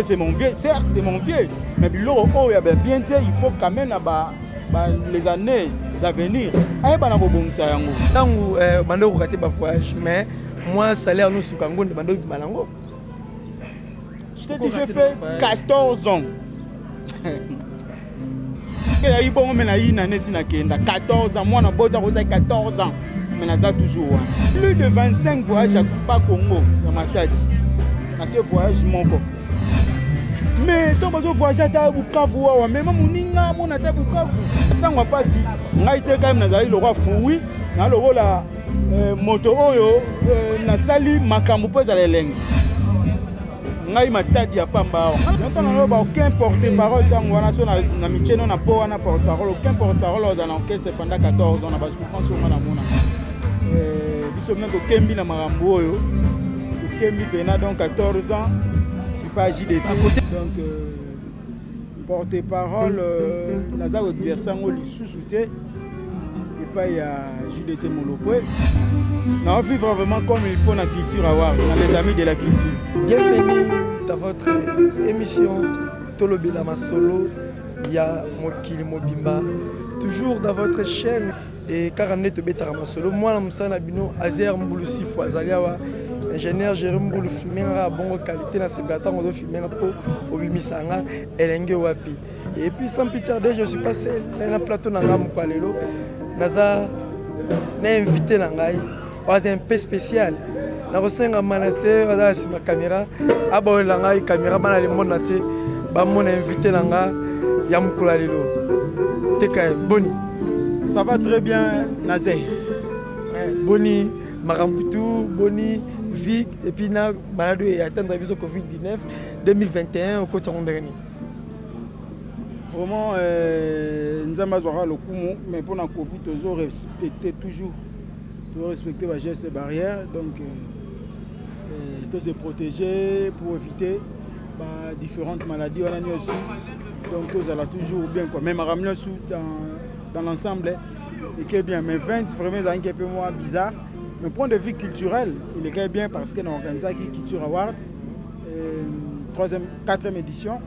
c'est mon vieux, certes c'est mon vieux, mais biloko oh ya bien il faut quand même les années à venir. Aïe bana bobongisa yango. Tango bando ko rater ba voyage, mais moi salaire nous sous Kango bando malango. Je t'ai dit j'ai fait 14 ans. Il y a eu bon mais na ina nesi na kenda 14 ans, moi na bota ko 14 ans. Mais naza toujours plus de 25 voyages à Kupa Congo dans ma tête. Na ke voyage moko. Mais tant que je voyage à Bukavu, mais même Mouninga, mon à Bukavu. Tant que pas si, on a été quand même dans le roi Foui, dans le rôle la moto oyo, na sali makambo pose à l'élengue. On a eu ma tête il y a pas mal. Maintenant on n'a aucun porte-parole tant qu'on a son na michel on a pas un porte-parole, aucun porte-parole aux orchestre pendant 14 ans, on a pas souffrance au mana mona. Biso maintenant au Kembi na marambo oyo, au Kembi pena donc 14 ans. JDT. Donc, porte-parole, Nazaro Diersango Lissoussouté, et pas il y a JDT Molopoué. On vivre vraiment comme il faut dans la culture, dans les amis de la culture. Bienvenue dans votre émission Tolobela Masolo, ya Mokili Mobimba, toujours dans votre chaîne. Et Karané Tobetara Masolo, moi, je suis Azer Mbouloussi Fouazaliawa. Ingénieur Jérôme Boulou filmé à bonne qualité dans ces plateaux, on doit filmer pour Obimisanga Elenge Wapi. Et puis sans plus tarder, je suis passé dans le plateau Nanga Mkwalelo. Naza invité Nangai, c'est un peu spécial. Na kosenga manase wala si ma caméra, abo Nangai caméra bana le monde naté, ba mon invité Nanga ya Mkwalelo. Teka Boni. Ça va très bien Nazé. Boni Marambutu, Boni Vic, et puis na malade et atteindre la Covid-19 2021 au côté dernier. Vraiment, nous avons le coup, mais pour la Covid, nous avons respecté toujours les gestes barrières. Donc, tous se protéger pour éviter différentes maladies. Donc, tous allons toujours bien. Même dans l'ensemble, il est bien. Mais 20, vraiment, c'est un peu moins bizarre. Mais point de vue culturel, il est bien parce que nous avons organisé la Culture Award, 4e édition.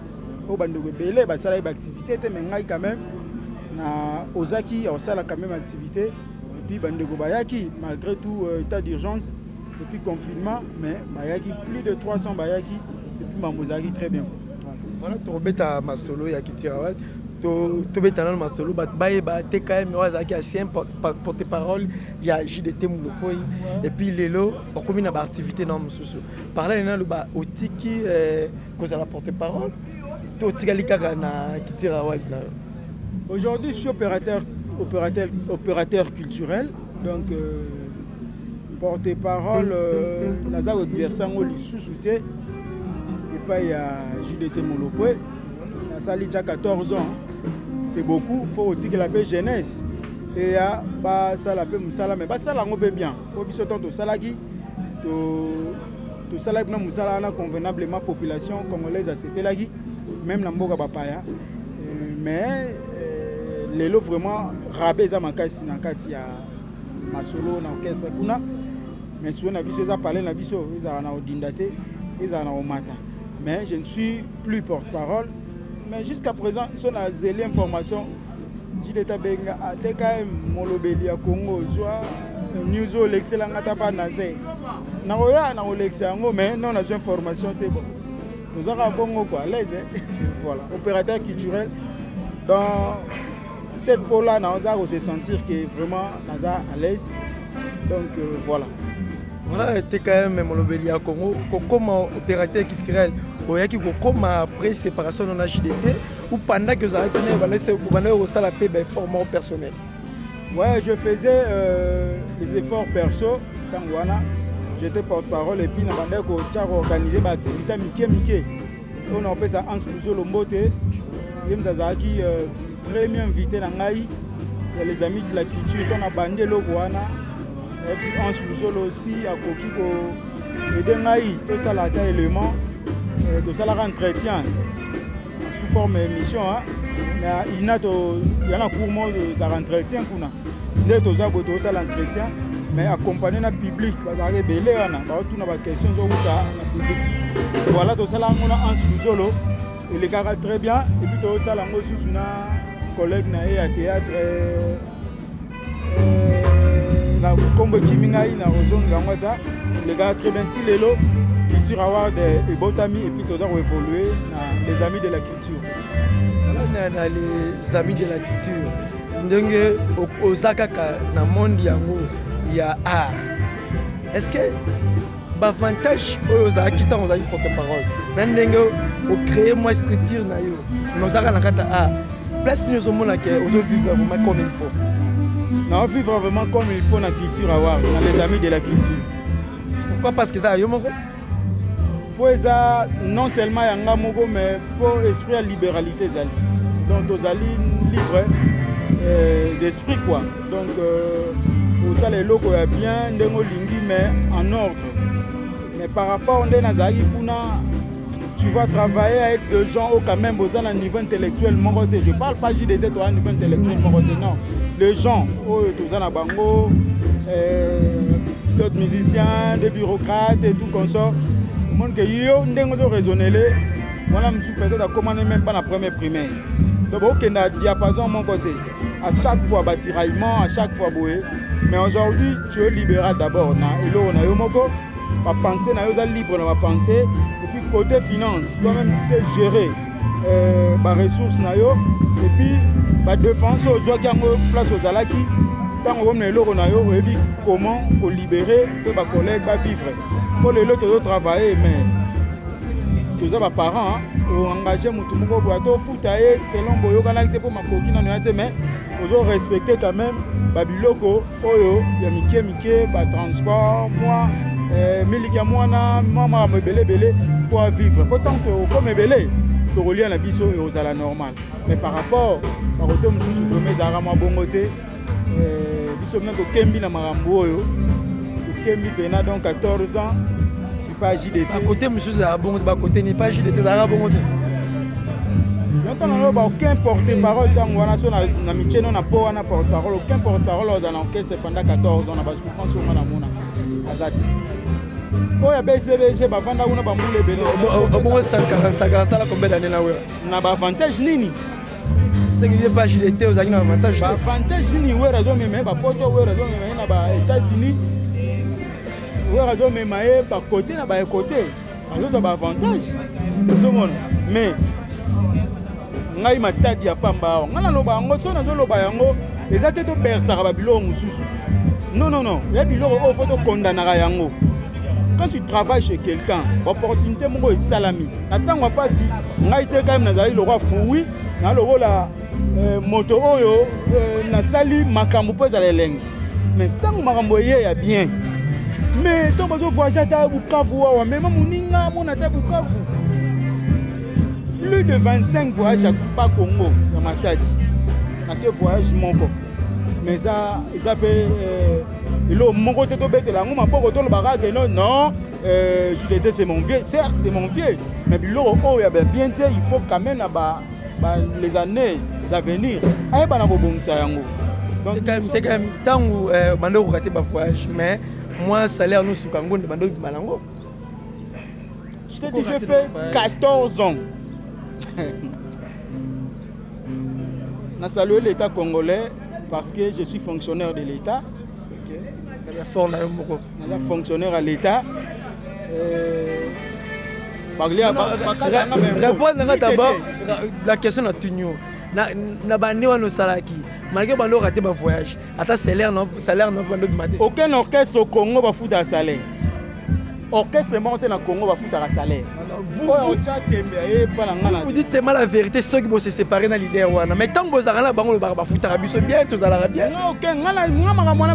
Au Bandogo Belé, ça a une activité, mais quand même, Ozaki, ça a quand même activité. Et puis Bandogo Bayaki, malgré tout état d'urgence, et puis confinement, mais Bayaki, plus de 300 Bayaki, et puis Mamozaki, très bien. Voilà, tu as Masolo, il y a Culture Award. Tu beta dans Masolo, tu quand même un porte-parole, il y a JDT Moulopoi, et puis Lelo, on combine une activité dans le sous. Par là, il y a au tiki, cause à la porte-parole, tu as Culture Award. Aujourd'hui, je suis opérateur culturel, donc porte-parole, Nazaro Diersango Lissoussouté, et puis il y a JDT Moulopoi. Ça a déjà 14 ans. C'est beaucoup, il faut aussi que la paix jeunesse. Et ça la paix Moussala, mais ça la paix bien. Pour que tout ça la convenablement population congolaise à ce pays même la Mboga Bapaya. Mais les lots vraiment rabais à Makasi Nakati à Masolo, na orchestre kuna. Mais si on a vu ça parler na biso, ils ont Odindate, ils ont Omata. Mais je ne suis plus porte-parole. Mais jusqu'à présent, si on a zélé l'information, Jileta Benga a TKM Molobeli à Congo, soit Newso l'excellent Atapa Nazé. Naoya na Olexango, mais non, on a une information. Tout ça va Congo quoi, l'aise. Voilà, opérateur culturel. Dans cette peau-là, on a se sentir que vraiment Naza à l'aise. Donc voilà. Voilà, TKM Molobeli à Congo, comme opérateur culturel. Comme après séparation de la JDT ou pendant que vous avez la paix format personnel. Ouais, je faisais les efforts perso. J'étais porte-parole et puis j'ai organisé une activité Miké. On a appelé ça Hans Mouzolo Mbote. Qui premier invité dans Naï. Il y a les amis de la culture. On a bandé le Gouana. Et puis Hans Mouzolo aussi à Kokiko. Et de Naï, tout ça là, élément. De ça, entretien sous forme d'émission. Mais il y a un cours de entretien. Il y a l'entretien, mais accompagné le public. Il y a des questions sur le public. Voilà, tout ça là, on a un sous-solo. Il est très bien. Et puis tout ça là, on a un collègue à théâtre. Comme Kimingaï, na Rozon, les gars très bien. Tilelo, culture award et Botami. Et puis tout ça, on évolué les amis de la culture. Voilà, les amis de la culture. Donc, au Zakaka, dans le monde, il y a art. Est-ce que l'avantage aux architectes, on a eu porte-parole. Nous créer une structure, nous avons art. Place nous sommes vivre vraiment comme il faut. Nous vivre vraiment comme il faut dans la culture, dans les amis de la culture. Pourquoi? Parce que ça a eu mon non seulement il y a un mogo, mais pour l'esprit de libéralité. Donc, nous sommes libres d'esprit. Donc, pour ça, les locaux sont bien, mais en ordre. Mais par rapport à Nazari, tu vas travailler avec des gens au quand même besoin d'un niveau intellectuel. Je ne parle pas JDT à un niveau intellectuel, non. Les gens, tous en Bango, d'autres musiciens, des bureaucrates et tout comme ça. Je raisonner. Voilà, je suis peut-être à commander même pas la première primaire. Donc, il y a un diapason de mon côté. À chaque fois, bâtiraillement, à chaque fois, boué. Mais aujourd'hui, tu es libéral d'abord. Et là, on a eu mon côté. Ma pensée, on est libre dans ma pensée. Et puis, côté finance, toi-même, tu sais gérer les ressources. Et puis, la défense, aux gens qui ont place aux alaki. Tant qu'on est là, on a eu comment libérer que les collègues vivre. Pour les autres, travailler, mais tous les parents ont engagé mon tout foot selon Boyo Galacté pour ma coquine, mais ils ont respecté quand même Babiloko, Oyo, Yamike, transport, moi, Milika Moana, maman me belé pour vivre. Pourtant, comme belé, tu relies à la biso et aux ala normales. Mais par rapport à l'automne, je suis vraiment Zarama Bongote, biso maintenant Kembi na Marambo, Kembi Pena donc 14 ans. Pas JDT. À côté, monsieur Zarabon, à côté, n'est pas JDT Zarabon. On n'a aucun porte-parole dans la amitié, on n'a pas un porte-parole, aucun porte-parole dans l'orchestre pendant 14 ans. On a pas souffrance au Manamona. Azati. Oh, il y a BCBG, Bafanda, on a pas moulé belé. Au moins 145 ça, combien d'années on a pas avantage nini. C'est qu'il n'y a pas JDT, vous avez un avantage. Avantage nini, où est raison, mais pas poto, où est raison, mais il y a États-Unis. Oui, raison, mais par côté, na ba côté. Alors ça a avantage. Mais ngai matadi ya pamba. Ngana loba ngo so na zo loba yango. Ezate to bersa ba biloko mususu. Non non non, ya biloko o faut to condamner yango. Quand tu travailles chez quelqu'un, opportunité moko salami. Natangwa pasi ngai te quand même nazali le roi fouwi, na le la moto oyo na sali makambo po za lelengi. Mais tango makambo ye ya bien. Mais tant que je voyage à Bukavu, même Mouninga, mon attaque Bukavu. Plus de 25 voyages à Congo dans ma tête. Dans voyage mon corps. Mais ça, ça fait. Mon côté de bête là, mon pas autour le baraque non. JDT c'est mon vieux, certes c'est mon vieux. Mais bilo oh il bien il faut quand même là-bas les années à venir. Aïe bana bon ça yango. Donc quand même tant où mando raté ba voyage mais moi, salaire nous sur Kango, de Malango. Je t'ai dit, j'ai fait 14 ans. Je salue l'État congolais parce que je suis fonctionnaire de l'État. Je suis fonctionnaire à l'État. Répondre d'abord la question de Tunio. Malgré que vous raté votre voyage, salaire non aucun orchestre au Congo va foutre un salaire. Orchestre monté dans le Congo va foutre un salaire. Vous dites c'est mal la vérité, ceux qui vont se séparer dans l'idée. Mais tant que vous avez là, vous allez foutre un bus bien, tout ça bien. Non, ok,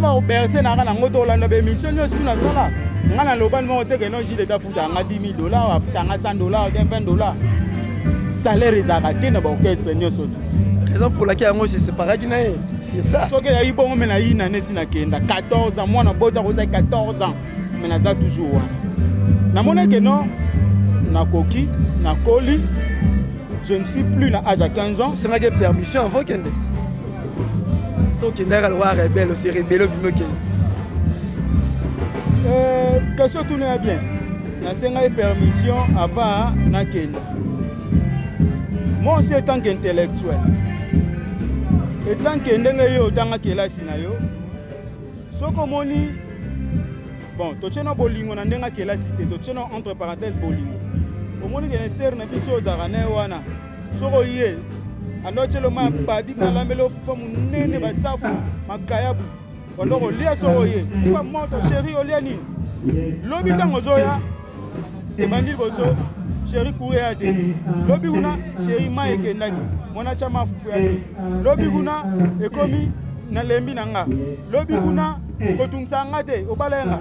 vous bercer dans la moto, la émission, nous sommes dans ça. Vous avez le ban monté que nous avons foutre $10 000, $100, $20. Salaire est arrêté dans l'orchestre, nous sommes. Raison pour laquelle on s'est séparés, c'est ça. Ce qui est bon, mais il y a 14 ans, moi, j'ai 14 ans, mais je suis toujours. Je non, je ne suis plus à l'âge de 15 ans. C'est ma permission avant qu'elle donc il est rebelle, c'est rebelle. Question tourne bien. nasengai permission avant nakende. Moi aussi, en tant qu'intellectuel, étant que ndenge yo tanga kelasi na yo, soko moni bon, to tshena bolingo na ndenga kelasi te, to tshena entre parenthèses bolingo. Omoni ke neser na biso ozarane wana. Soko ye, ando tshelo ma badi na lamelo famu nene basafu makayabu. Ondoko lia soko ye, fa moto chéri olia nini. Lobi tango zoya, e bandi boso chéri courir te. Lobi kuna chéri ma ekendaki. Mona chama fuya te. Lobi kuna ekomi na lembi nanga. Lobi kuna kotungsa ngate obalenga.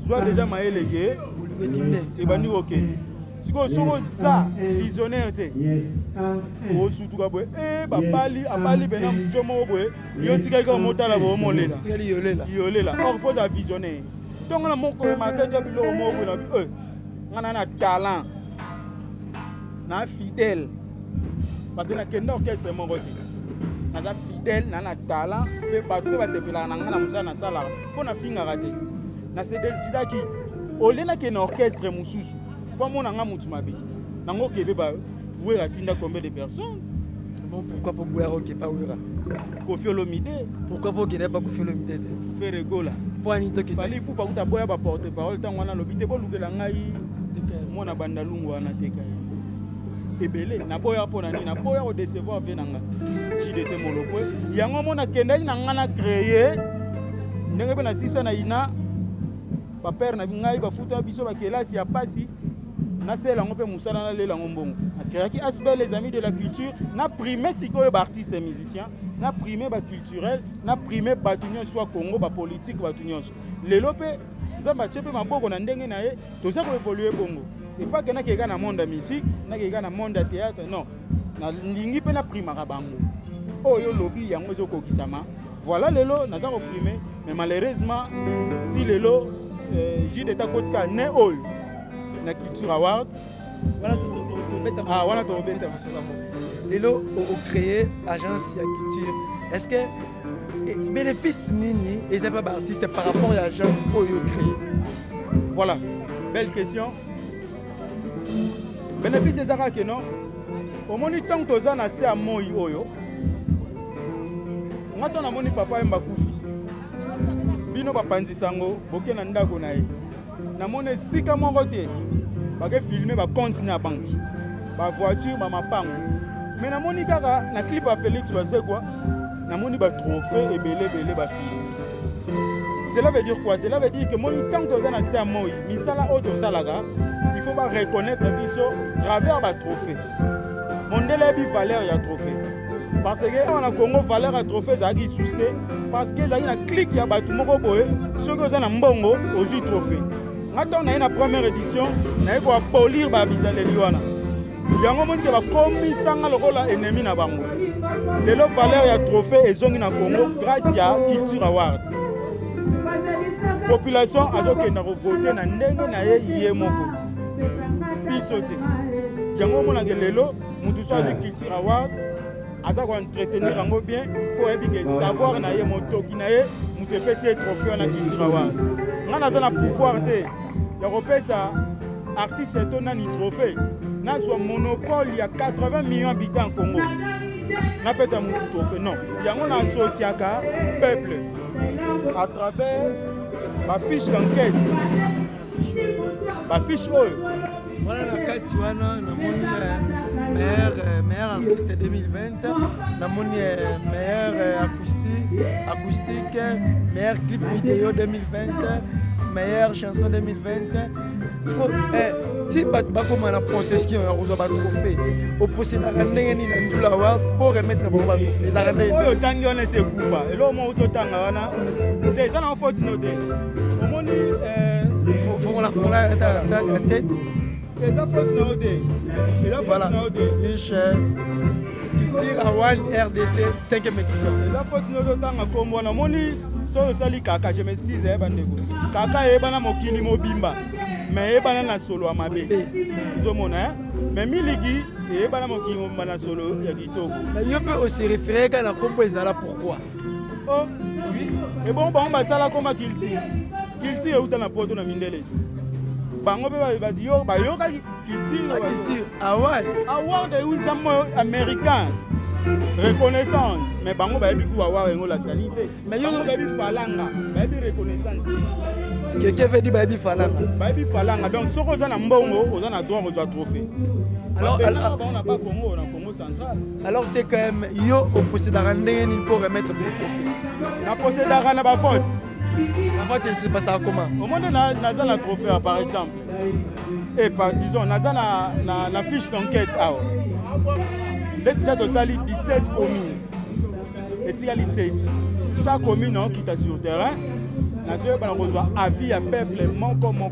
Soit déjà maele ke e bandi okende. Siko soko za visionnaire te. O sutuka boy babali abali bena mjomo boy yo tikali motala bo molela. Tikali yolela. Yolela. Or faut za visionnaire. Donc na moko marqué jabilo mo bo na ngana na talent. Na fidèle. Parce que na kenda orchestre mon côté. Na za fidèle na talent pe bato ba sepela na ngana musana sala. Pona finga raté. Na c'est des idées qui olena ke na orchestre mususu. Pour mon anga mutu mabe. Nango kebe ba wera tinda combien de personnes? Bon, pourquoi pas boire au pas wera? Kofi Olomide. Pourquoi pas gagner pas Kofi Olomide? Faire rigola. Pour ni to ki. Fali pour pas boya ba porte parole tant wana lobite bo lugela ngai. Mona banda lungu wana teka. Ebele na boya pona ni na boya o décevoir venanga. JDT molopwe. Yango mona kenda ina ngana créer. Ndenge be na sisa na ina. Ba père na ngai ba futa biso ba kelasi ya pasi. Na sela ngopé musala na lela ngombongo. Akiraki asbe les amis de la culture na primé sikoyo ba artiste et musicien, na primé ba culturel, na primé ba tunyo soit Congo ba politique ba tunyo. Lelo pe nzamba chepe maboko na ndenge na ye, toza ko évoluer bongo. C'est pas que na keka na monde de musique, na keka na monde de théâtre, non. Na lingi pe na primaka bango. Oyo lobby yango zo kokisama. Voilà lelo na za ko primé, mais malheureusement si lelo JDT kotika ne all na culture award voilà tout lelo au créer agence ya culture. Est-ce que bénéfice nini et c'est pas artiste par rapport à l'agence oyo créer? Voilà, belle question. Bénéfice ezaka que non au moni tant toza na se moi oyo ngato na moni papa emba kufi bino bapanzi sango boke na ndako na ye na moni sika moko te bake filmer ba compte na banque ba voiture ba mapango mais na moni kaka na clip à Félix Wazé quoi na moni ba trophée et belé ba film. Cela veut dire quoi? Cela veut dire que moni tant toza na se moi misala auto salaga il faut pas reconnaître biso travers ba trophée. Mondele bi valeur ya trophée. Parce que on a Congo valeur à trophée za ki susté parce que za na clic ya batu moko boye ceux que za na mbongo ozu trophée. Ngato na une première édition na ko polir ba bizaleli wana. Yango moni ke ba komi sanga lokola ennemi na bango. Lelo valeur ya trophée ezongi na Congo grâce ya culture award. Population azoke na voter na ndenge na ye moko. Bisote. Yango mona ke lelo mutu so de culture award aza ko entretenir yango bien pour ebike savoir na ye motoki na ye mutu pese trophée na culture award. Ngana za na pouvoir te ya repesa artiste to nani trophée na so monopole ya 80 millions d'habitants en Congo. Na pesa mutu trophée non. Yango na associaka peuple à travers ma fiche d'enquête. Ma fiche oyo. Voilà la carte wana na moni meilleur artiste 2020, na moni meilleur acoustique, meilleur clip vidéo 2020, meilleure chanson 2020. Si bako mana possession ya roza ba trophée au possédant ndenge ni na ndula award pour remettre ba trophée da rende oyo tangi on se kufa elo mo to tanga wana te ça na faute noté au moni faut la tête. Les affaires noté. Les affaires noté. Fiche culture award RDC 5e édition. Les affaires noté tanga kombo na moni so sali kaka je m'excuse bandeko. Kaka ebana mokili mobimba. Mais ebana na solo amabe. Izomona mais miligi ebana mokili mobimba na solo ya kitoko. Mais yo peut aussi référer quand la compo ezala pourquoi? Oh oui. Et bon ba sala comme kilti. Kilti euta na poto na mindele. bango pe ba dio ba yoka culture award de uzamo américain reconnaissance mais bango ba biku award ngo la qualité mais yo ba bi falanga ba bi reconnaissance que veut dire ba bi falanga donc soko za na mbongo oza na droit aux trophées. Alors, on n'a pas Congo, on a Congo central. Alors, tu es quand même, yo, au possédara, pour remettre le trophée. La possédara n'a pas faute. La faute, c'est pas ça comment? Au moins, on a un trophée, par exemple. Et disons, on a la fiche d'enquête. Déjà, tu as 17 communes. Et tu as 7. Chaque commune qui est sur le terrain, on a reçoit avis à peuple, comment.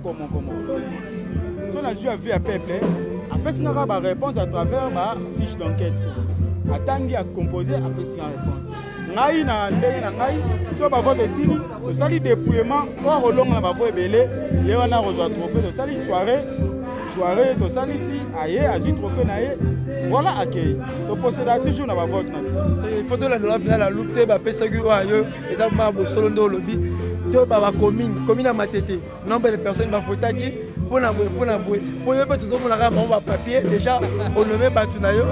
Si on a joué avis à peuple, après, si on a une réponse à travers la fiche d'enquête. Attendez à composer, après, si on a une réponse. Ngai na ndenge na ngai so ba vote sili to sali dépouillement ko rolonga na ba vote belé ye wana reçoit trophée to sali soirée to sali si aye azu trophée na ye voilà accueil to posséder toujours na ba vote na biso c'est photo la la loupe ba pesa ki wa yo eza ma bo solo ndo lobi to ba commune matete nombre de personnes ba fotaki pour yo pe tout monde na ba papier déjà on nommé batu na yo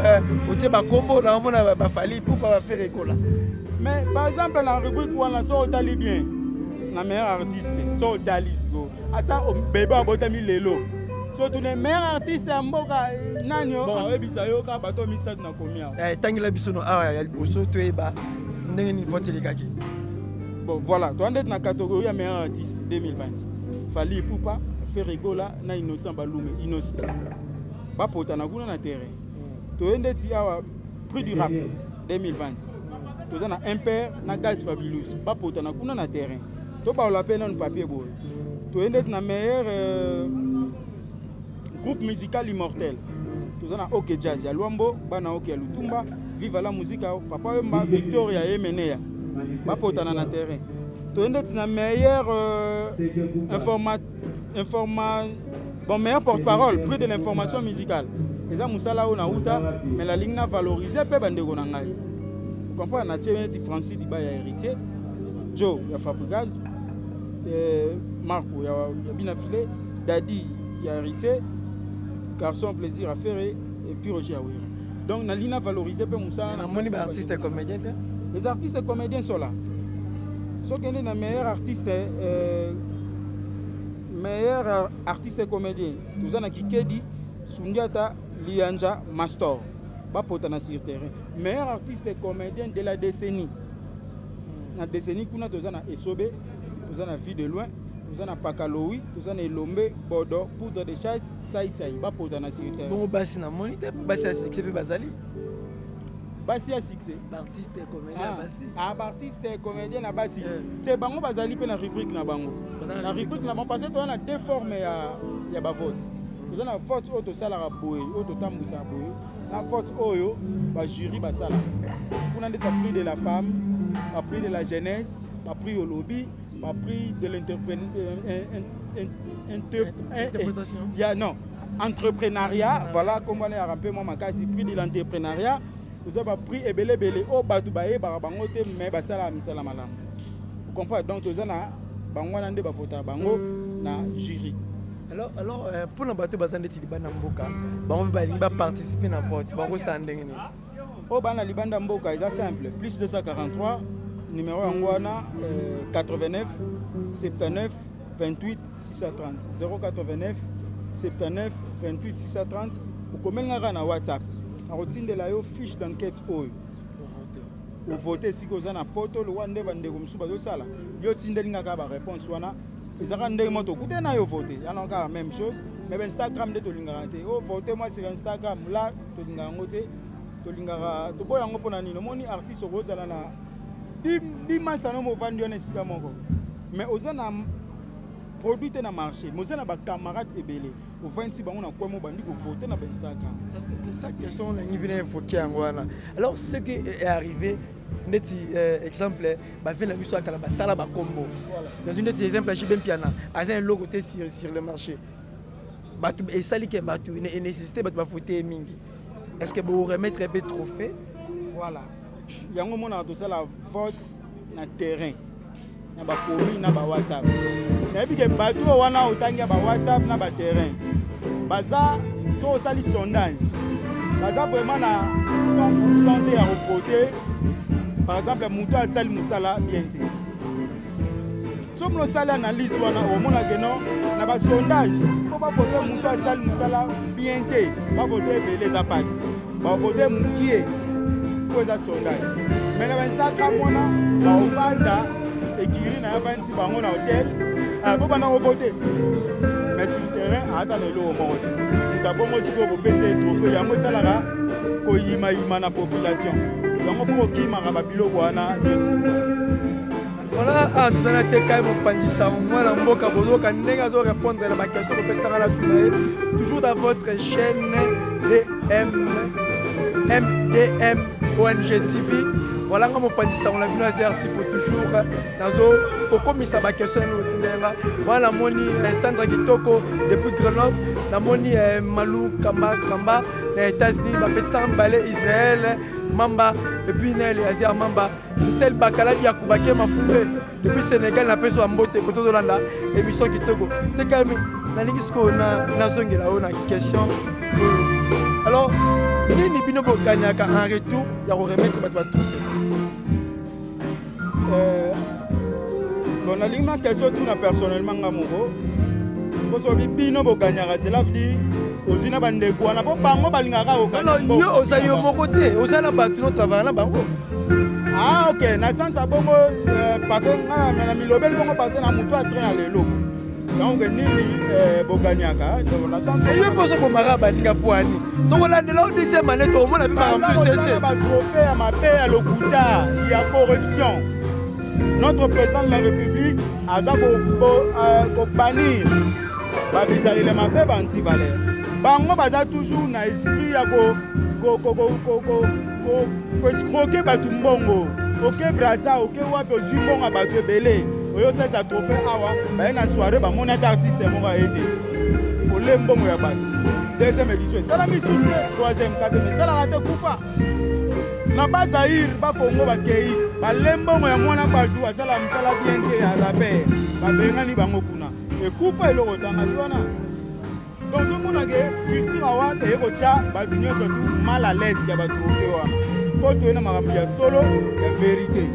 o tie ba combo na mona ba fali pour pas faire école. Mais par exemple, dans la rubrique où on a sorti bien, la meilleure artiste, so Dalis go. Attends, bébé a boté mi lelo. So tous les meilleurs artistes en boka nanyo, awe bisayo ka bato mi sat na komia. Tangi la bisono ah ya boso to eba ndenge ni vote les kaki. Bon voilà, toi on est dans la catégorie meilleur artiste 2020. Fali Ipupa, Ferregola na Innocent Balume, Innocent. Ba pota na kuna na terrain. To ende ti awa prix du rap 2020. Nous avons un père, na gaz fabulous. Pas pour na kuna na terrain. To ba la peine on papier boy. To ende na meilleur groupe musical immortel. Nous avons OK Jazz ya Luambo, bana OK ya Lutumba, vive la musique papa ma Victoria Emenea. Pas pour na terrain. To ende na meilleur bon meilleur porte-parole, prix de l'information musicale. Les amusala on a uta, mais la ligne n'a valorisé pe bandego na ngai. Comprends, Francis Diba ya héritier, Joe ya Fabregas, Marco ya Binafile, Dadi ya héritier, Garçon plaisir à faire et puis Roger Awira. Donc Nalina valorisé peu Moussa. Les artistes et comédiens. Les artistes et comédiens sont là. Ceux qui sont les meilleurs artistes et comédiens. Nous avons Kikedi, Sundiata, Lianja, Mastor. Pas pour sur terrain. Meilleur artiste et comédien de la décennie. La décennie, nous avons Esobe, nous avons Vie de loin, nous avons Pakaloui, nous avons Lombe, Bordeaux, Poudre de chasse, Saï, pas pour sur terrain. Bon, Bassi na monité, Bassi à succès, Basali. Bassi à succès. L'artiste et comédien, Bassi. Ah, artiste et comédien, na Bassi. C'est Bango Basali, la rubrique na Bango. La rubrique na Bango, parce que tu as deux formes, il y a vote. Nous avons vote au salaire boy, au tambousa boy. La vote oyo, le jury basala. On a des prix de la femme, pas prix de la jeunesse, pas prix au lobby, pas prix de entrepreneuriat. Voilà comment on a rappelé moi ma case, prix de l'entrepreneuriat. Vous avez prix et belé au batoubaye barabangote mais basala misala malam. Vous comprenez donc vous avez bango nande ba vote bango na jury. Alors pour le bateau bazan de Tilibana Mboka, on va participer à vote. Au Bana Libanda Mboka, c'est simple. Plus 243, numéro Angwana 89 79 28 630. 089 79 28 630. Vous commencez à WhatsApp. La routine de la fiche d'enquête. Vous votez si vous avez un poteau, le Wande Bandegum Subadosala. Yo Tindelinga ba réponse wana. Ils ont rendu mon tour. Écoutez, n'a voté. Il y a encore la même chose. Mais Instagram de Tolingaraté. Oh, votez-moi sur Instagram. Là, Tolingaraté. Tolingara. Tu peux y aller pour nani. Le monde artiste au rose là na. Bima ça nous vend du nesiga mongo. Mais aux gens produit na marché. Nous avons des camarades ébélés. Au 26 on a quoi mon bandit pour voter na Instagram. C'est ça que sont les niveaux infoqués en Guana. Alors ce qui est arrivé. Neti exemple ba fait la mission à Kalaba sala ba combo dans une des exemples j'ai bien piana a un logo sur le marché batu et sali que batu et nécessité batu ba voter mingi est-ce que vous remettre un peu trophée voilà yango mona to sala vote na terrain na ba commune na ba WhatsApp Mais puis que bateau wana otangia ba WhatsApp na ba terrain. Baza so sali sondage. Baza vraiment na 100% à voter. Par exemple, Moutou a sali Moussala bien dit. Si on a analyse wana au monde que non, na ba sondage. Pour pas voter Moutou a sali Moussala bien dit. Pas voter belé ça passe. Pas voter Moukié. Pour ça sondage. Mais na ba saka mona ba ovanda ekiri na vanti bango na hôtel. Ah pour pas na voter. Mais sur le terrain, attends le lot au monde. Nous avons aussi pour passer les trophées. Il y a un salaire qui est la population. Donc il faut qu'il y ait un babilo. Voilà, tout ça été quand même pandissa. Moi, la mboka bozo quand n'enga zo répondre à la question que ça la tourner. Toujours dans votre chaîne MDM ONG TV. Voilà comment pandissa on l'a vu dans il faut toujours nazo kokomisa ba question no tindenga. Voilà moni Sandra Kitoko depuis Grenoble, na moni Malou Kamba les États-Unis, ba petit embalé Israël Mamba et puis Nel Azia Mamba, Christelle Bakala Yakubake Mafumbe depuis Sénégal na peso mbote koto Zolanda émission Kitoko. Te quand même na lingisko na zongela ona question. Alors nini bino bokanyaka en retour ya remettre ba trophée. Bon, la ligne question tout na personnellement ngamoko. Parce que bino bokanyaka cela veut dire ozina bandeko na bo bango balingaka okanyaka. Non, yo osayo moko te, osala batu no travail na bango. Ah OK, na sens a bongo passer na milobel bongo passer na mutu a train à lelo. Donc nini bokanyaka donc na sens yo poso ko mara balinga poani. Donc là de deuxième année to mona bi ba c'est ba trophée à ma paix à l'Okuta, il y a corruption. Notre président de la République a bannir babizali le mabe banti valeur. Bango baza toujours na esprit ya escroquer batu mbongo. OK Braza, OK wapi ozibonga batu belé. Oyo ça trophée awa, ba na soirée ba mon artiste mo va aider. Ole mbongo ya batu. Deuxième édition, ça la mission, troisième, quatrième, ça la rate kufa. Na bazaïr ba Congo ba kei, ba lembongo ya mwana partout asala msala bien te ya la paix. Ba bengani bango kuna. E kufa elo kotanga wana. Donc je mona ke culture awa te ko cha ba dinyo surtout mal à l'aise ya ba trophée wa. Ko to na makambo ya solo ya vérité.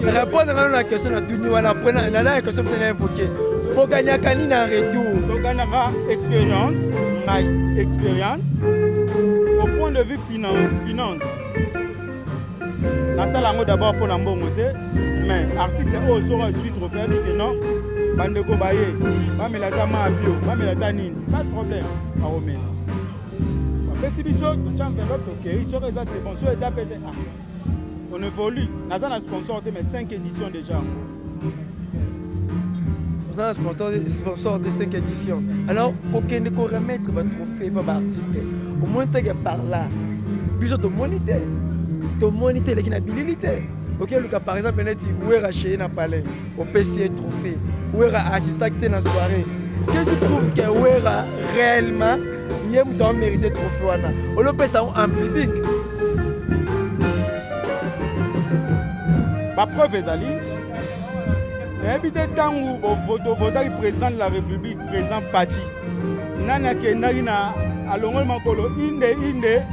Répondre à la question na tuni wana prena na la question que tu as évoquée. Pour gagner kanini en retour. Pour gagner expérience, au point de vue finance. La salle d'abord pour l'ambon, mais artiste au sera suite trophée que non, bandeko baye, pas me la tama bio, pas me la tanine, pas de problème. À Romain. Mais si biso, tu as fait l'autre OK, il serait ça c'est bon, soit ça peut-être on évolue. Nous avons sponsor mais 5 éditions déjà. Nous avons sponsor de 5 éditions. Alors, aucun ne peut remettre votre trophée par l'artiste. Au moins, tu es par là. Puis, tu moniteur l'inhabilité. Ok, par exemple, où est racheté dans le palais, au PCA trophée, où est assisté dans la soirée. Qu'est-ce qui prouve que où est réellement, il y a un mérité de trophée. On le peut ça en public. Ma preuve est allée. Habité tant où le président de la République, président Fati, nana ke na alongol makolo inde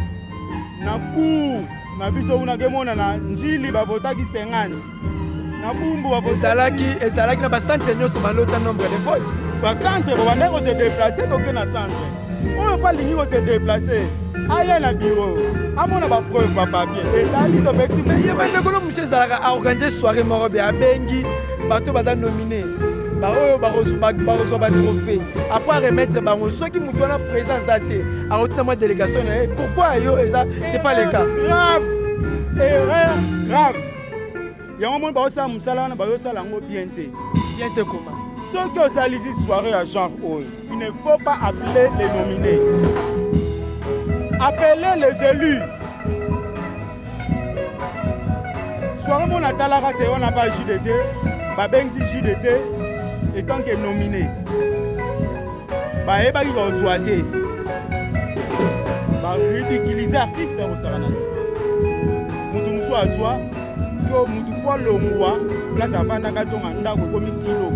na ku na biso una gemona na njili ba votaki 50 na bumbu ba votaki ezalaki na ba centre nyoso balota nombre de votes ba centre ba ndeko se déplacer donc na centre on pas lingi ko se déplacer aya na bureau amona ba preuve ba papier ezali to petit mais yeba ndeko no monsieur zalaka a organiser soirée morobe a bengi bato baza nominé ba oyo ba reçoit ba trophée après remettre bango soki mutu na présence até a retenir ma délégation pourquoi yo eza c'est pas le cas grave erreur grave ya on ba osa musala na ba osala ngo bien te comment ceux qui osalizi soirée à genre oyo il ne faut pas appeler les nominés appeler les élus soirée mon atalaka c'est on n'a pas JDT babenzi JDT étant que nominé ba eba ki ozwate ba ridiculiser artiste au saranati mutu muso azwa siko mutu kwa longwa place avanda kazonga ndako komi kilo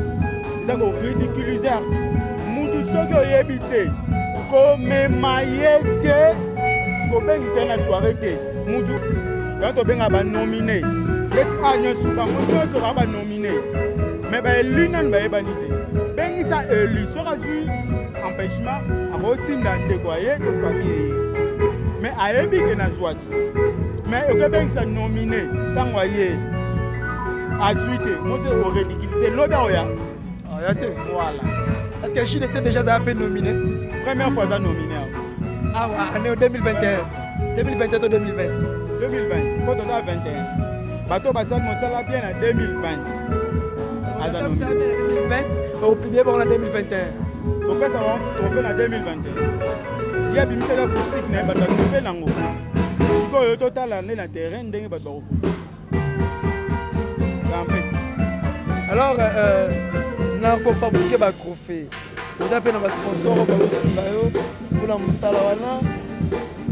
ça ko ridiculiser artiste mutu soki oyebi te komema ye te kobengisa na soirée te mutu yango tobenga banomine eti nyonso bango nyonso kaka banomine mais baelu nani bayebani te bengisa elu soki azwi empêchement akotinda ndeko aye to famille ye mais ayebi ke nazwa te mais okobengisa nomine ntango aye azwi te moto oridiculise lobi aoya voilà. Est-ce que Chine était déjà un peu nominé? Première fois ça nominé. Ah ouais, année 2021. 2021 ou 2020? 2020. Pour 2021. Bateau Bassal Monsala bien en 2020. À 2020, au publié en 2021. Tu peux savoir, tu fais en 2021. Il y a des musiques acoustiques, mais tu as fait l'ango. Si tu as total l'année dans le terrain, tu as fait. Alors, nous fabriqué des trophées. Vous avez un sponsor pour le Salawana,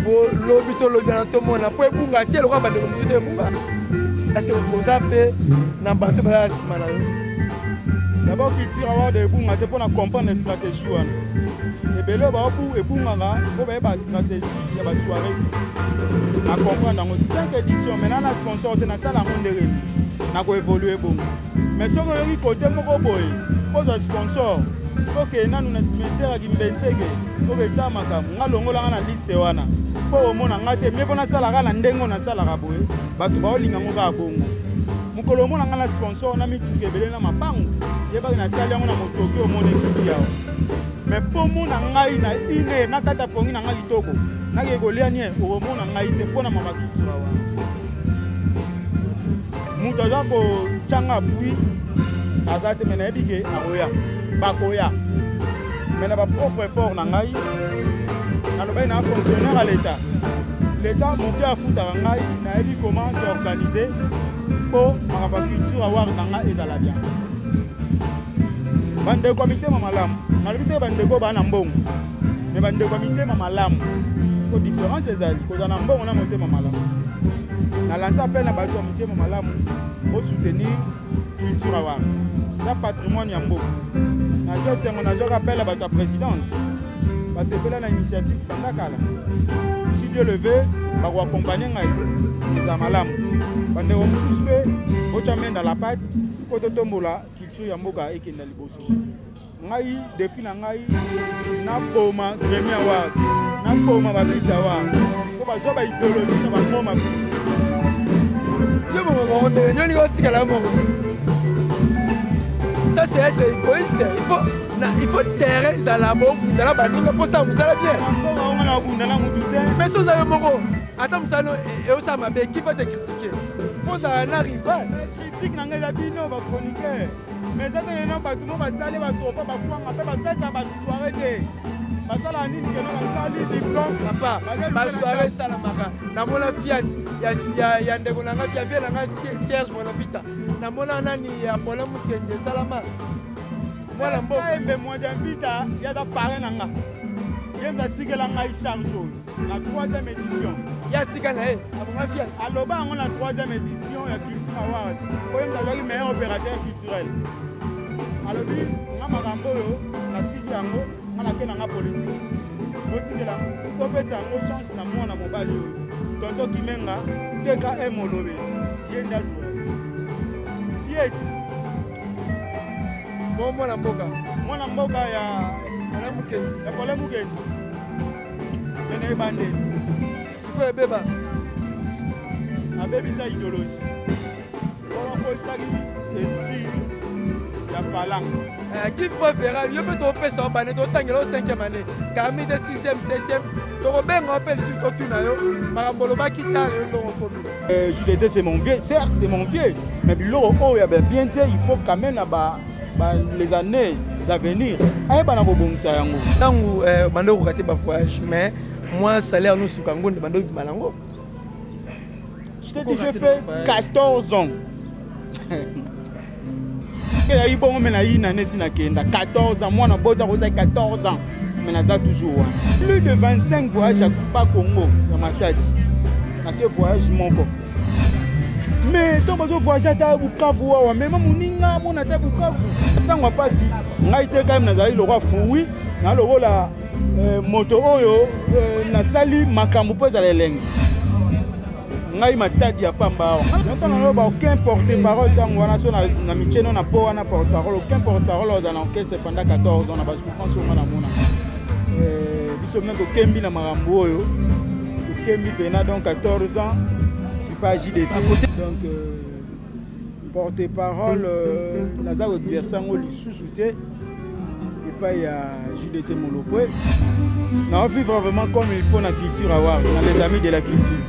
pour l'obito, le monde. Pour le gâter, le roi va devenir le roi. Est-ce que vous avez un bateau à la d'abord, qui tire à avoir des bons pour comprendre les stratégies. Et bien là, pour une stratégie, il y a une soirée. À comprendre dans 5 éditions, maintenant, la sponsor est dans la salle à Mondéré. Nous évolué. Mais si vous avez un côté, pour le sponsor, il faut que nous ayons un cimetière qui nous faut que ça nous ayons une liste. Pour que nous ayons une salle à la mukolo mona ngana sponsor na mituke belena mapango yeba na sali yango na motoki o mona kiti yawo mais po mona ngai na ine na kata pongi na ngai kitoko na ke golia nie o mona ngai te pona mama kitura wa muto za ko changa bui azate mena ebike akoya bakoya mena ba propre effort na ngai na lobai na fonctionnaire à l'état monté à foutre ngai na ebi comment s'organiser pour ma culture avoir nanga ezala bien bande comité mamalam na libité bande ko bana mbongo mais bande comité mamalam ko différence ezali ko na mbongo na monté mamalam na lancer appel na bato comité mamalam pour soutenir culture avoir ça patrimoine ya mbongo na je sais mon agent appel à bato présidence parce que là la initiative pendakala si Dieu le veut ba ko accompagner ngai les amalam bande ko mususpect bocha dans la pâte ko to tombola culture ya mboka ekenda liboso ngai défi na ngai na boma Grammy Award na boma ba Blitz Award ko ba zo ba idéologie na ba ngoma yo mo de nyoni ko tikala mo ça c'est être égoïste il faut terrer ça la boque dans la baninga pour ça musala bien mais ça ça moko attends ça no et ça m'a bé qui va te critiquer faut ça un rival critique na ngai bino ba chroniqueur mais ça te non ba tout ba sale ba trofa ba kwanga pe ba ça ba soirée de ba sala nini que na ba sali diplôme papa ba soirée sala maka na mona fiat ya ndeko na ngati ya vie na ngati Serge Monopita na mona nani ya Paul Mukenje salama voilà mbo embe moi d'invita ya da parrain nanga yemba tikela ngai charge la 3e édition ya tika na abonga fiat aloba on la 3e édition ya Culture Award ko yemba zaki meilleur opérateur culturel alobi nga makambo yo na tiki yango ngana ke nanga politique botikela to pesa yango chance na mwana mobali yo tonto Kimenga TKM Olobe yenda joueur fiat bon mwana mboka ya Paul Mukendi ene bande siko ebeba abebisa idéologie on koltaki esprit ya falang qui faut faire yo peut to pesa bane to tangela 5e année kami de 6e 7e to robenga appel sur to tuna yo makambolo bakita yo ndongo komi JDT c'est mon vieux certes c'est mon vieux mais biloko oh ya bien te il faut quand même les années à venir ayeba na kobongisa yango tangu bando ko kate ba voyage mais moi salaire nous sous Kango de bando malango je t'ai dit j'ai fait 14 ans que ya ibongo mena ina nesi na kenda 14 ans moi na bota ko 14 ans mais na za toujours plus de 25 voyages à pas Congo dans ma tête na ke voyage moko mais tant que voyage à Bukavu wa même moninga mona ta Bukavu ntango pasi ngai te quand même nazali le roi fououi na lokola moto oyo nasali makambo po ezala elenge ngai matadi ya pamba awa ntango naloba aucun porte-parole ntango wana so na micheno na po wana porte-parole aucun porte-parole oza na orchestre pendant 14 ans na basouffrance oyo nga na mona biso mna tokembi na makambo oyo tokembi pena donc 14 ans pas JDT donc porte-parole naza koexerce yango lisusu te epai ya JDT Molopwe na vivre vraiment comme il faut na culture avoir na les amis de la culture.